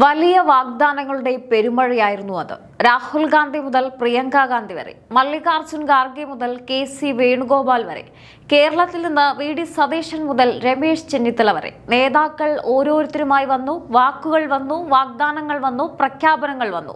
വലിയ വാഗ്ദാനങ്ങളുടെ പെരുമഴയായിരുന്നു അത്. രാഹുൽ ഗാന്ധി മുതൽ പ്രിയങ്ക ഗാന്ധി വരെ, മല്ലികാർജുൻ ഖാർഗെ മുതൽ കെ.സി. വേണുഗോപാൽ വരെ, കേരളത്തിൽ നിന്ന് വി.ഡി. സതീശൻ മുതൽ രമേശ് ചെന്നിത്തല വരെ നേതാക്കൾ ഓരോരുത്തരുമായി വന്നു. വാക്കുകൾ വന്നു, വാഗ്ദാനങ്ങൾ വന്നു, പ്രഖ്യാപനങ്ങൾ വന്നു.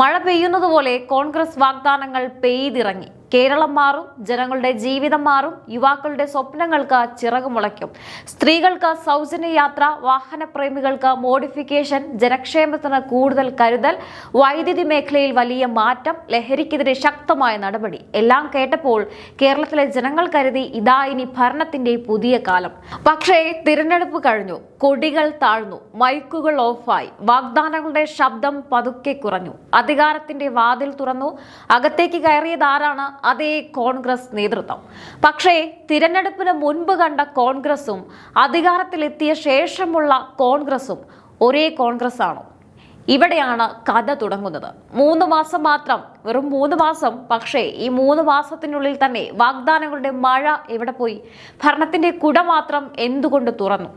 മഴ പെയ്യുന്നതുപോലെ കോൺഗ്രസ് വാഗ്ദാനങ്ങൾ പെയ്തിറങ്ങി. കേരളം മാറും, ജനങ്ങളുടെ ജീവിതം മാറും, യുവാക്കളുടെ സ്വപ്നങ്ങൾക്ക് ചിറകുമുളയ്ക്കും, സ്ത്രീകൾക്ക് സൗജന്യ യാത്ര, വാഹനപ്രേമികൾക്ക് മോഡിഫിക്കേഷൻ, ജനക്ഷേമത്തിന് കൂടുതൽ കരുതൽ, വൈദ്യുതി മേഖലയിൽ വലിയ മാറ്റം, ലഹരിക്കെതിരെ ശക്തമായ നടപടി. എല്ലാം കേട്ടപ്പോൾ കേരളത്തിലെ ജനങ്ങൾ കരുതി ഇതാ ഇനി ഭരണത്തിന്റെ പുതിയ കാലം. പക്ഷേ തിരഞ്ഞെടുപ്പ് കഴിഞ്ഞു, കൊടികൾ താഴ്ന്നു, മൈക്കുകൾ ഓഫായി, വാഗ്ദാനങ്ങളുടെ ശബ്ദം പതുക്കെ കുറഞ്ഞു, അധികാരത്തിന്റെ വാതിൽ തുറന്നു. അകത്തേക്ക് കയറിയത് ആരാണ്? അതേ കോൺഗ്രസ് നേതൃത്വം. പക്ഷേ തിരഞ്ഞെടുപ്പിന് മുൻപ് കണ്ട കോൺഗ്രസും അധികാരത്തിലെത്തിയ ശേഷമുള്ള കോൺഗ്രസും ഒരേ കോൺഗ്രസ് ആണോ? ഇവിടെയാണ് കഥ തുടങ്ങുന്നത്. 3 മാസം മാത്രം, വെറും 3 മാസം. പക്ഷേ ഈ 3 മാസത്തിനുള്ളിൽ തന്നെ വാഗ്ദാനങ്ങളുടെ മഴ എവിടെ പോയി? ഭരണത്തിന്റെ കുട മാത്രം എന്തുകൊണ്ട് തുറന്നു?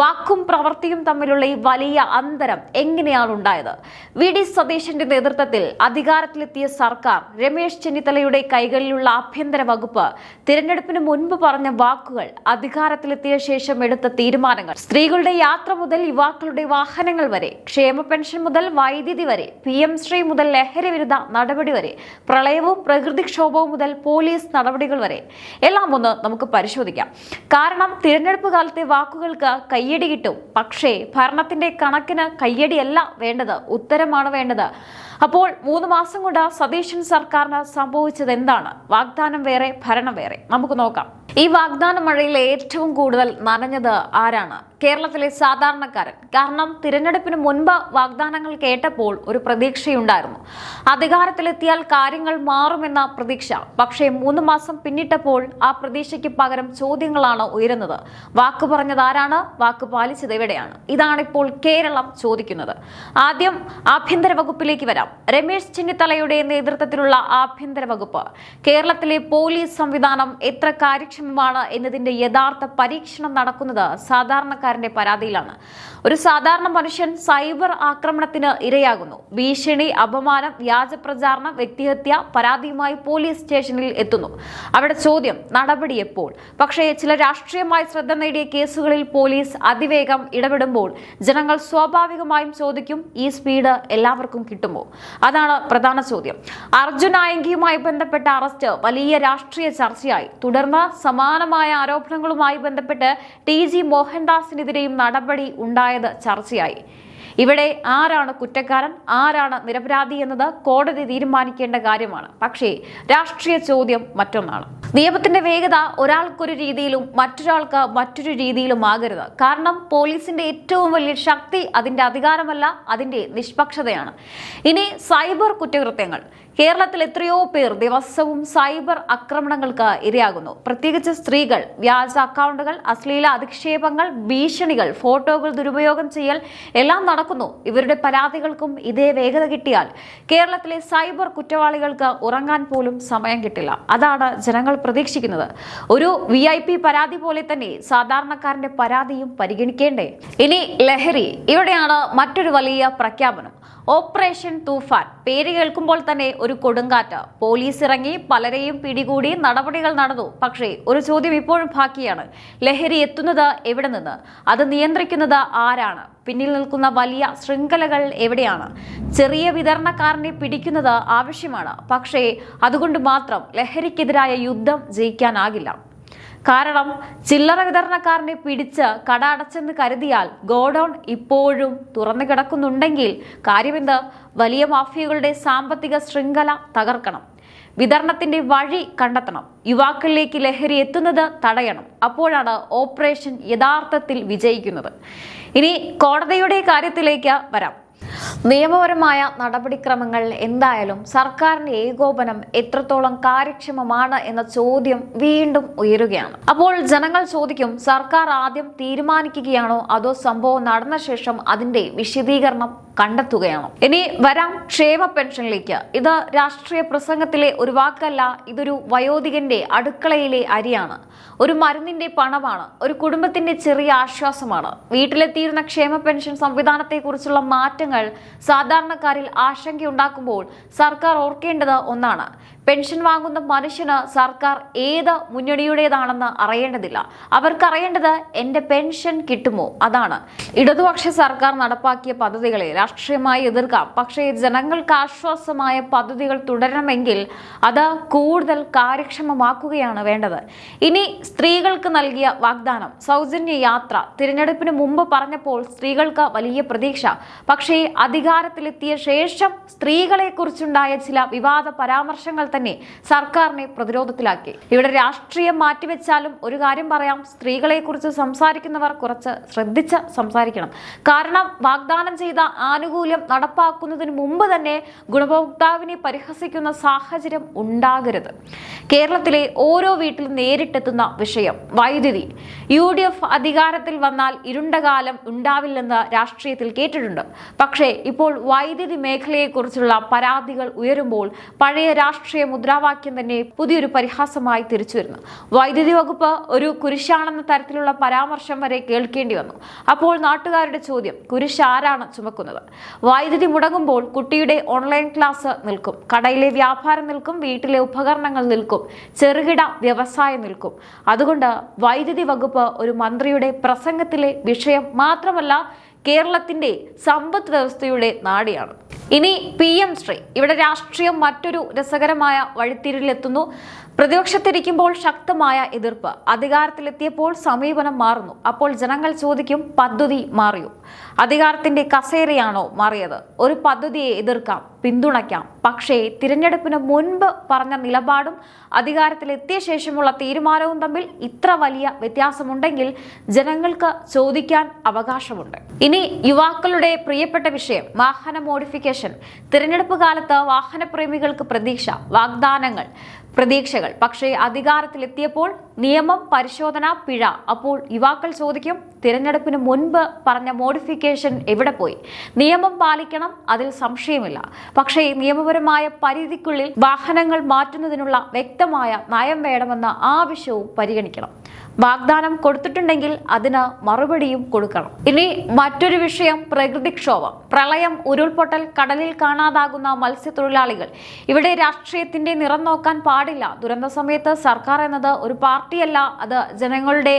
വാക്കും പ്രവൃത്തിയും തമ്മിലുള്ള ഈ വലിയ അന്തരം എങ്ങനെയാണ് ഉണ്ടായത്? വി.ഡി. സതീശന്റെ നേതൃത്വത്തിൽ അധികാരത്തിലെത്തിയ സർക്കാർ, രമേശ് ചെന്നിത്തലയുടെ കൈകളിലുള്ള ആഭ്യന്തര വകുപ്പ്, തിരഞ്ഞെടുപ്പിന് മുൻപ് പറഞ്ഞ വാക്കുകൾ, അധികാരത്തിലെത്തിയ ശേഷം എടുത്ത തീരുമാനങ്ങൾ, സ്ത്രീകളുടെ യാത്ര മുതൽ യുവാക്കളുടെ വാഹനങ്ങൾ വരെ, ക്ഷേമ പെൻഷൻ മുതൽ വൈദ്യുതി വരെ, PM ശ്രീ മുതൽ ലഹരി വിരുദ്ധ നടപടി വരെ, പ്രളയവും പ്രകൃതിക്ഷോഭവും മുതൽ പോലീസ് നടപടികൾ വരെ, എല്ലാം ഒന്ന് നമുക്ക് പരിശോധിക്കാം. കാരണം തിരഞ്ഞെടുപ്പ് കാലത്തെ വാക്കുകൾക്ക് കയ്യടി കിട്ടും. പക്ഷേ ഭരണത്തിന്റെ കണക്കിന് കയ്യടിയല്ല വേണ്ടത്, ഉത്തരമാണ് വേണ്ടത്. അപ്പോൾ 3 മാസം കൊണ്ട് സതീശൻ സർക്കാരിന് സംഭവിച്ചത് എന്താണ്? വാഗ്ദാനം വേറെ, ഭരണം വേറെ. നമുക്ക് നോക്കാം. ഈ വാഗ്ദാന മഴയിൽ ഏറ്റവും കൂടുതൽ നനഞ്ഞത് ആരാണ്? കേരളത്തിലെ സാധാരണക്കാരൻ. കാരണം തിരഞ്ഞെടുപ്പിന് മുൻപ് വാഗ്ദാനങ്ങൾ കേട്ടപ്പോൾ ഒരു പ്രതീക്ഷയുണ്ടായിരുന്നു. അധികാരത്തിലെത്തിയാൽ കാര്യങ്ങൾ മാറുമെന്ന പ്രതീക്ഷ. പക്ഷേ 3 മാസം പിന്നിട്ടപ്പോൾ ആ പ്രതീക്ഷയ്ക്ക് പകരം ചോദ്യങ്ങളാണ് ഉയരുന്നത്. വാക്ക് പറഞ്ഞത് ആരാണ്? വാക്ക് പാലിച്ചത് എവിടെയാണ്? ഇതാണിപ്പോൾ കേരളം ചോദിക്കുന്നത്. ആദ്യം ആഭ്യന്തര വകുപ്പിലേക്ക് വരാം. രമേശ് ചെന്നിത്തലയുടെ നേതൃത്വത്തിലുള്ള ആഭ്യന്തര വകുപ്പ്, കേരളത്തിലെ പോലീസ് സംവിധാനം എത്ര കാര്യക്ഷമമാണ് എന്നതിന്റെ യഥാർത്ഥ പരീക്ഷണം നടക്കുന്നത് സാധാരണക്കാരന്റെ പരാതിയിലാണ്. ഒരു സാധാരണ മനുഷ്യൻ സൈബർ ആക്രമണത്തിന് ഇരയാകുന്നു. ഭീഷണി, അപമാനം, വ്യാജ പ്രചാരണം, വ്യക്തിഹത്യ, പരാതിയുമായി പോലീസ് സ്റ്റേഷനിൽ എത്തുന്നു. അവിടെ ചോദ്യം, നടപടി എപ്പോൾ? പക്ഷേ ചില രാഷ്ട്രീയമായി ശ്രദ്ധ നേടിയ കേസുകളിൽ പോലീസ് അതിവേഗം ഇടപെടുമ്പോൾ ജനങ്ങൾ സ്വാഭാവികമായും ചോദിക്കും, ഈ സ്പീഡ് എല്ലാവർക്കും കിട്ടുമോ? അതാണ് പ്രധാന ചോദ്യം. അർജുൻ ആയങ്കിയുമായി ബന്ധപ്പെട്ട അറസ്റ്റ് വലിയ രാഷ്ട്രീയ ചർച്ചയായി. തുടർന്ന് സമാനമായ ആരോപണങ്ങളുമായി ബന്ധപ്പെട്ട് TG മോഹൻദാസിനെതിരെയും നടപടി ഉണ്ടായത് ചർച്ചയായി. ഇവിടെ ആരാണ് കുറ്റക്കാരൻ, ആരാണ് നിരപരാധി എന്നത് കോടതി തീരുമാനിക്കേണ്ട കാര്യമാണ്. പക്ഷേ രാഷ്ട്രീയ ചോദ്യം മറ്റൊന്നാണ്. നിയമത്തിന്റെ വേഗത ഒരാൾക്കൊരു രീതിയിലും മറ്റൊരാൾക്ക് മറ്റൊരു രീതിയിലും ആകരുത്. കാരണം പോലീസിന്റെ ഏറ്റവും വലിയ ശക്തി അതിന്റെ അധികാരമല്ല, അതിന്റെ നിഷ്പക്ഷതയാണ്. ഇനി സൈബർ കുറ്റകൃത്യങ്ങൾ. കേരളത്തിൽ എത്രയോ പേർ ദിവസവും സൈബർ ആക്രമണങ്ങൾക്ക് ഇരയാകുന്നു. പ്രത്യേകിച്ച് സ്ത്രീകൾ. വ്യാജ അക്കൗണ്ടുകൾ, അശ്ലീല അധിക്ഷേപങ്ങൾ, ഭീഷണികൾ, ഫോട്ടോകൾ ദുരുപയോഗം ചെയ്യൽ എല്ലാം നടക്കുന്നു. ഇവരുടെ പരാതികൾക്കും ഇതേ വേഗത കിട്ടിയാൽ കേരളത്തിലെ സൈബർ കുറ്റവാളികൾക്ക് ഉറങ്ങാൻ പോലും സമയം കിട്ടില്ല. അതാണ് ജനങ്ങൾ പ്രതീക്ഷിക്കുന്നത്. ഒരു VIP പരാതി പോലെ തന്നെ സാധാരണക്കാരന്റെ പരാതിയും പരിഗണിക്കേണ്ടേ? ഇനി ലഹരി. ഇവിടെയാണ് മറ്റൊരു വലിയ പ്രഖ്യാപനം. ഓപ്പറേഷൻ തൂഫാൻ. പേര് കേൾക്കുമ്പോൾ തന്നെ ഒരു കൊടുങ്കാറ്റ്. പോലീസ് ഇറങ്ങി, പലരെയും പിടികൂടി, നടപടികൾ നടന്നു. പക്ഷേ ഒരു ചോദ്യം ഇപ്പോഴും ബാക്കിയാണ്. ലഹരി എത്തുന്നത് എവിടെ നിന്ന്? അത് നിയന്ത്രിക്കുന്നത് ആരാണ്? പിന്നിൽ നിൽക്കുന്ന വലിയ ശൃംഖലകൾ എവിടെയാണ്? ചെറിയ വിതരണക്കാരനെ പിടിക്കുന്നത് ആവശ്യമാണ്. പക്ഷേ അതുകൊണ്ട് മാത്രം ലഹരിക്കെതിരായ യുദ്ധം ജയിക്കാനാകില്ല. കാരണം ചില്ലറ വിതരണക്കാരനെ പിടിച്ച് കട അടച്ചെന്ന് കരുതിയാൽ ഗോഡൌൺ ഇപ്പോഴും തുറന്നു കിടക്കുന്നുണ്ടെങ്കിൽ കാര്യമെന്ത്? വലിയ മാഫിയകളുടെ സാമ്പത്തിക ശൃംഖല തകർക്കണം, വിതരണത്തിന്റെ വഴി കണ്ടെത്തണം, യുവാക്കളിലേക്ക് ലഹരി എത്തുന്നത് തടയണം. അപ്പോഴാണ് ഓപ്പറേഷൻ യഥാർത്ഥത്തിൽ വിജയിക്കുന്നത്. ഇനി കോടതിയുടെ കാര്യത്തിലേക്ക് വരാം. നിയമപരമായ നടപടിക്രമങ്ങൾ എന്തായാലും സർക്കാരിന്റെ ഏകോപനം എത്രത്തോളം കാര്യക്ഷമമാണ് എന്ന ചോദ്യം വീണ്ടും ഉയരുകയാണ്. അപ്പോൾ ജനങ്ങൾ ചോദിക്കും, സർക്കാർ ആദ്യം തീരുമാനിക്കുകയാണോ അതോ സംഭവം നടന്ന ശേഷം അതിന്റെ വിശദീകരണം കണ്ടെത്തുകയാണ്. ഇനി വരാം ക്ഷേമ പെൻഷനിലേക്ക്. ഇത് രാഷ്ട്രീയ പ്രസംഗത്തിലെ ഒരു വാക്കല്ല, ഇതൊരു വയോധികന്റെ അടുക്കളയിലെ അരിയാണ്, ഒരു മരുന്നിന്റെ പണമാണ്, ഒരു കുടുംബത്തിന്റെ ചെറിയ ആശ്വാസമാണ്. വീട്ടിലെത്തിയിരുന്ന ക്ഷേമ പെൻഷൻ സംവിധാനത്തെക്കുറിച്ചുള്ള മാറ്റങ്ങൾ സാധാരണക്കാരിൽ ആശങ്കയുണ്ടാക്കുമ്പോൾ സർക്കാർ ഓർക്കേണ്ടത് ഒന്നാണ്: പെൻഷൻ വാങ്ങുന്ന മനുഷ്യന് സർക്കാർ ഏത് മുന്നണിയുടേതാണെന്ന് അറിയേണ്ടതില്ല. അവർക്കറിയേണ്ടത് എന്റെ പെൻഷൻ കിട്ടുമോ, അതാണ്. ഇടതുപക്ഷ സർക്കാർ നടപ്പാക്കിയ പദ്ധതികളെ രാഷ്ട്രീയമായി എതിർക്കാം, പക്ഷേ ജനങ്ങൾക്ക് ആശ്വാസമായ പദ്ധതികൾ തുടരണമെങ്കിൽ അത് കൂടുതൽ കാര്യക്ഷമമാക്കുകയാണ് വേണ്ടത്. ഇനി സ്ത്രീകൾക്ക് നൽകിയ വാഗ്ദാനം, സൗജന്യ യാത്ര, തിരഞ്ഞെടുപ്പിന് മുമ്പ് പറഞ്ഞപ്പോൾ സ്ത്രീകൾക്ക് വലിയ പ്രതീക്ഷ. പക്ഷേ അധികാരത്തിലെത്തിയ ശേഷം സ്ത്രീകളെ കുറിച്ചുണ്ടായ ചില വിവാദ പരാമർശങ്ങൾ തന്നെ സർക്കാരിനെ പ്രതിരോധത്തിലാക്കി. ഇവിടെ രാഷ്ട്രീയം മാറ്റിവെച്ചാലും ഒരു കാര്യം പറയാം: സ്ത്രീകളെ കുറിച്ച് സംസാരിക്കുന്നവർ കുറച്ച് ശ്രദ്ധിച്ച് സംസാരിക്കണം. കാരണം വാഗ്ദാനം ചെയ്ത ആനുകൂല്യം നടപ്പാക്കുന്നതിന് മുമ്പ് തന്നെ ഗുണഭോക്താവിനെ പരിഹസിക്കുന്ന സാഹചര്യം ഉണ്ടാകരുത്. കേരളത്തിലെ ഓരോ വീട്ടിലും നേരിട്ടെത്തുന്ന വിഷയം വൈദ്യുതി. UDF അധികാരത്തിൽ വന്നാൽ ഇരുണ്ട കാലം ഉണ്ടാവില്ലെന്ന് രാഷ്ട്രീയത്തിൽ കേട്ടിട്ടുണ്ട്. പക്ഷേ ഇപ്പോൾ വൈദ്യുതി മേഖലയെക്കുറിച്ചുള്ള പരാതികൾ ഉയരുമ്പോൾ പഴയ രാഷ്ട്രീയ മുദ്രാവാക്യം തന്നെ പുതിയൊരു പരിഹാസമായി തിരിച്ചു വരുന്നു. വൈദ്യുതി വകുപ്പ് ഒരു കുരിശാണെന്ന തരത്തിലുള്ള പരാമർശം വരെ കേൾക്കേണ്ടി വന്നു. അപ്പോൾ നാട്ടുകാരുടെ ചോദ്യം: കുരിശ് ആരാണ് ചുമക്കുന്നത്? വൈദ്യുതി മുടങ്ങുമ്പോൾ കുട്ടിയുടെ ഓൺലൈൻ ക്ലാസ് നിൽക്കും, കടയിലെ വ്യാപാരം നിൽക്കും, വീട്ടിലെ ഉപകരണങ്ങൾ നിൽക്കും, ചെറുകിട വ്യവസായം നിൽക്കും. അതുകൊണ്ട് വൈദ്യുതി വകുപ്പ് ഒരു മന്ത്രിയുടെ പ്രസംഗത്തിലെ വിഷയം മാത്രമല്ല, കേരളത്തിന്റെ സമ്പദ് വ്യവസ്ഥയുടെ നാടിയാണ്. ഇനി PM ശ്രീ. ഇവിടെ രാഷ്ട്രീയം മറ്റൊരു രസകരമായ വഴിത്തിരിലെത്തുന്നു. പ്രതിപക്ഷത്തിരിക്കുമ്പോൾ ശക്തമായ എതിർപ്പ്, അധികാരത്തിലെത്തിയപ്പോൾ സമീപനം മാറുന്നു. അപ്പോൾ ജനങ്ങൾ ചോദിക്കും: പദ്ധതി മാറിയോ? അധികാരത്തിന്റെ കസേരയാണോ മാറിയത്? ഒരു പദ്ധതിയെ എതിർക്കാം, പിന്തുണയ്ക്കാം, പക്ഷേ തിരഞ്ഞെടുപ്പിന് മുൻപ് പറഞ്ഞ നിലപാടും അധികാരത്തിലെത്തിയ ശേഷമുള്ള തീരുമാനവും തമ്മിൽ ഇത്ര വലിയ വ്യത്യാസമുണ്ടെങ്കിൽ ജനങ്ങൾക്ക് ചോദിക്കാൻ അവകാശമുണ്ട്. ഇനി യുവാക്കളുടെ പ്രിയപ്പെട്ട വിഷയം വാഹന മോഡിഫിക്കേഷൻ. തിരഞ്ഞെടുപ്പ് കാലത്ത് വാഹനപ്രേമികൾക്ക് പ്രതീക്ഷ, വാഗ്ദാനങ്ങൾ, പ്രതീക്ഷകൾ. പക്ഷേ അധികാരത്തിലെത്തിയപ്പോൾ നിയമം, പരിശോധന, പിഴ. അപ്പോൾ യുവാക്കൾ ചോദിക്കും: തിരഞ്ഞെടുപ്പിന് മുൻപ് പറഞ്ഞ മോഡിഫിക്കേഷൻ എവിടെ പോയി? നിയമം പാലിക്കണം, അതിൽ സംശയമില്ല. പക്ഷേ നിയമപരമായ പരിധിക്കുള്ളിൽ വാഹനങ്ങൾ മാറ്റുന്നതിനുള്ള വ്യക്തമായ നയം വേണമെന്ന ആവശ്യവും പരിഗണിക്കണം. വാഗ്ദാനം കൊടുത്തിട്ടുണ്ടെങ്കിൽ അതിന് മറുപടിയും കൊടുക്കണം. ഇനി മറ്റൊരു വിഷയം പ്രകൃതിക്ഷോഭം, പ്രളയം, ഉരുൾപൊട്ടൽ, കടലിൽ കാണാതാകുന്ന മത്സ്യത്തൊഴിലാളികൾ. ഇവിടെ രാഷ്ട്രീയത്തിന്റെ നിറം നോക്കാൻ പാടില്ല. ദുരന്ത സമയത്ത് സർക്കാർ എന്നത് ഒരു പാർട്ടിയല്ല, അത് ജനങ്ങളുടെ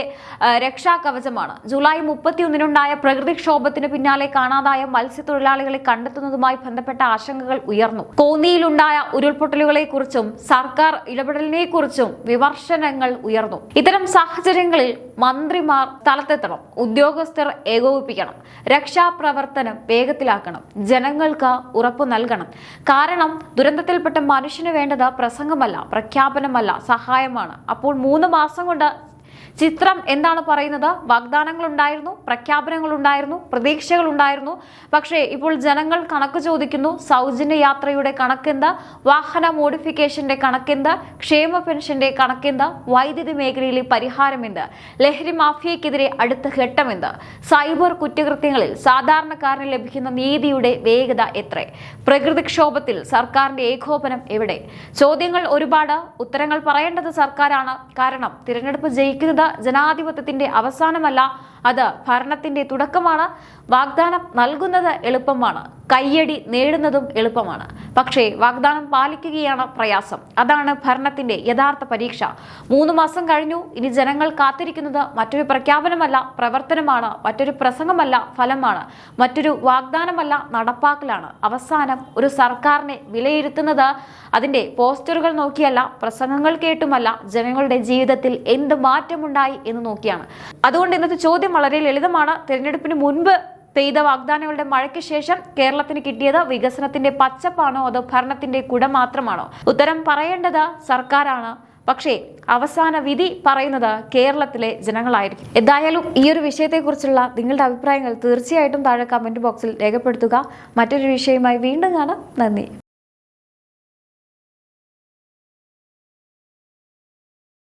രക്ഷാകവചമാണ്. ജൂലൈ 31-നുണ്ടായ പ്രകൃതിക്ഷോഭത്തിന് പിന്നാലെ കാണാതായ മത്സ്യത്തൊഴിലാളികളെ കണ്ടെത്തുന്നതുമായി ബന്ധപ്പെട്ട ആശങ്കകൾ ഉയർന്നു. കോന്നിയിലുണ്ടായ ഉരുൾപൊട്ടലുകളെ കുറിച്ചും സർക്കാർ ഇടപെടലിനെ കുറിച്ചും വിമർശനങ്ങൾ ഉയർന്നു. ഇത്തരം സാഹചര്യങ്ങളിൽ മന്ത്രിമാർ സ്ഥലത്തെത്തണം, ഉദ്യോഗസ്ഥർ ഏകോപിപ്പിക്കണം, രക്ഷാപ്രവർത്തനം വേഗത്തിലാക്കണം, ജനങ്ങൾക്ക് ഉറപ്പു നൽകണം. കാരണം ദുരന്തത്തിൽപ്പെട്ട മനുഷ്യന് വേണ്ടത് പ്രസംഗമല്ല, പ്രഖ്യാപനമല്ല, സഹായമാണ്. അപ്പോൾ 3 മാസം കൊണ്ട് ചിത്രം എന്താണ് പറയുന്നത്? വാഗ്ദാനങ്ങൾ ഉണ്ടായിരുന്നു, പ്രഖ്യാപനങ്ങൾ ഉണ്ടായിരുന്നു, പ്രതീക്ഷകൾ ഉണ്ടായിരുന്നു. പക്ഷേ ഇപ്പോൾ ജനങ്ങൾ കണക്ക് ചോദിക്കുന്നു. സൗജന്യ യാത്രയുടെ കണക്കെന്ത്? വാഹന മോഡിഫിക്കേഷന്റെ കണക്കെന്ത്? ക്ഷേമ പെൻഷന്റെ കണക്കെന്ത്? വൈദ്യുതി മേഖലയിലെ പരിഹാരമെന്ത്? ലഹരി മാഫിയക്കെതിരെ അടുത്ത ഘട്ടമെന്ത്? സൈബർ കുറ്റകൃത്യങ്ങളിൽ സാധാരണക്കാരന് ലഭിക്കുന്ന നീതിയുടെ വേഗത എത്ര? പ്രകൃതിക്ഷോഭത്തിൽ സർക്കാരിന്റെ ഏകോപനം എവിടെ? ചോദ്യങ്ങൾ ഒരുപാട്, ഉത്തരങ്ങൾ പറയേണ്ടത് സർക്കാരാണ്. കാരണം തിരഞ്ഞെടുപ്പ് ജയിക്കുന്നത് ജനാധിപത്യത്തിന്റെ അവസാനമല്ല, അത് ഭരണത്തിന്റെ തുടക്കമാണ്. വാഗ്ദാനം നൽകുന്നത് എളുപ്പമാണ്, കയ്യടി നേടുന്നതും എളുപ്പമാണ്. പക്ഷേ വാഗ്ദാനം പാലിക്കുകയാണ് പ്രയാസം. അതാണ് ഭരണത്തിന്റെ യഥാർത്ഥ പരീക്ഷ. 3 മാസം കഴിഞ്ഞു. ഇനി ജനങ്ങൾ കാത്തിരിക്കുന്നത് മറ്റൊരു പ്രഖ്യാപനമല്ല, പ്രവർത്തനമാണ്. മറ്റൊരു പ്രസംഗമല്ല, ഫലമാണ്. മറ്റൊരു വാഗ്ദാനമല്ല, നടപ്പാക്കലാണ്. അവസാനം ഒരു സർക്കാരിനെ വിലയിരുത്തുന്നത് അതിന്റെ പോസ്റ്ററുകൾ നോക്കിയല്ല, പ്രസംഗങ്ങൾ കേട്ടുമല്ല, ജനങ്ങളുടെ ജീവിതത്തിൽ എന്ത് മാറ്റമുണ്ടായി എന്ന് നോക്കിയാണ്. അതുകൊണ്ട് ഇന്നത്തെ ചോദ്യം വളരെ ലളിതമാണ്. തിരഞ്ഞെടുപ്പിന് മുൻപ് പെയ്ത വാഗ്ദാനങ്ങളുടെ മഴയ്ക്ക് ശേഷം കേരളത്തിന് കിട്ടിയത് വികസനത്തിന്റെ പച്ചപ്പാണോ അതോ ഭരണത്തിന്റെ കുട മാത്രമാണോ? ഉത്തരം പറയേണ്ടത് സർക്കാരാണ്. പക്ഷേ അവസാന വിധി പറയുന്നത് കേരളത്തിലെ ജനങ്ങളായിരിക്കും. എന്തായാലും ഈ ഒരു വിഷയത്തെക്കുറിച്ചുള്ള നിങ്ങളുടെ അഭിപ്രായങ്ങൾ തീർച്ചയായിട്ടും താഴെ കമന്റ് ബോക്സിൽ രേഖപ്പെടുത്തുക. മറ്റൊരു വിഷയവുമായി വീണ്ടും കാണാം. നന്ദി.